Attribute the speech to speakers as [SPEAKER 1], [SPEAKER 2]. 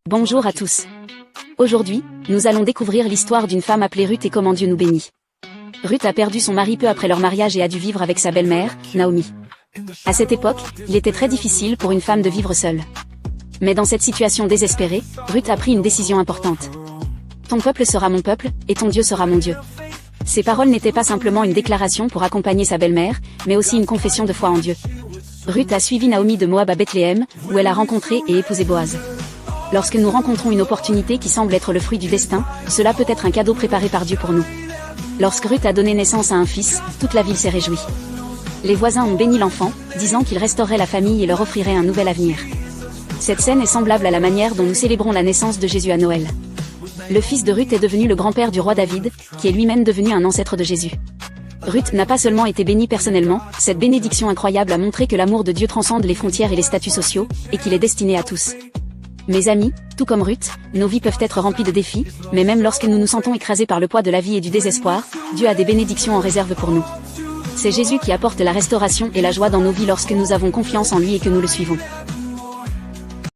[SPEAKER 1] Bonjour à tous. Aujourd'hui, nous allons découvrir l'histoire d'une femme appelée Ruth et comment Dieu nous bénit. Ruth a perdu son mari peu après leur mariage et a dû vivre avec sa belle-mère, Naomi. À cette époque, il était très difficile pour une femme de vivre seule. Mais dans cette situation désespérée, Ruth a pris une décision importante. Ton peuple sera mon peuple, et ton Dieu sera mon Dieu. Ces paroles n'étaient pas simplement une déclaration pour accompagner sa belle-mère, mais aussi une confession de foi en Dieu. Ruth a suivi Naomi de Moab à Bethléem, où elle a rencontré et épousé Boaz. Lorsque nous rencontrons une opportunité qui semble être le fruit du destin, cela peut être un cadeau préparé par Dieu pour nous. Lorsque Ruth a donné naissance à un fils, toute la ville s'est réjouie. Les voisins ont béni l'enfant, disant qu'il restaurerait la famille et leur offrirait un nouvel avenir. Cette scène est semblable à la manière dont nous célébrons la naissance de Jésus à Noël. Le fils de Ruth est devenu le grand-père du roi David, qui est lui-même devenu un ancêtre de Jésus. Ruth n'a pas seulement été bénie personnellement, cette bénédiction incroyable a montré que l'amour de Dieu transcende les frontières et les statuts sociaux, et qu'il est destiné à tous. Mes amis, tout comme Ruth, nos vies peuvent être remplies de défis, mais même lorsque nous nous sentons écrasés par le poids de la vie et du désespoir, Dieu a des bénédictions en réserve pour nous. C'est Jésus qui apporte la restauration et la joie dans nos vies lorsque nous avons confiance en lui et que nous le suivons.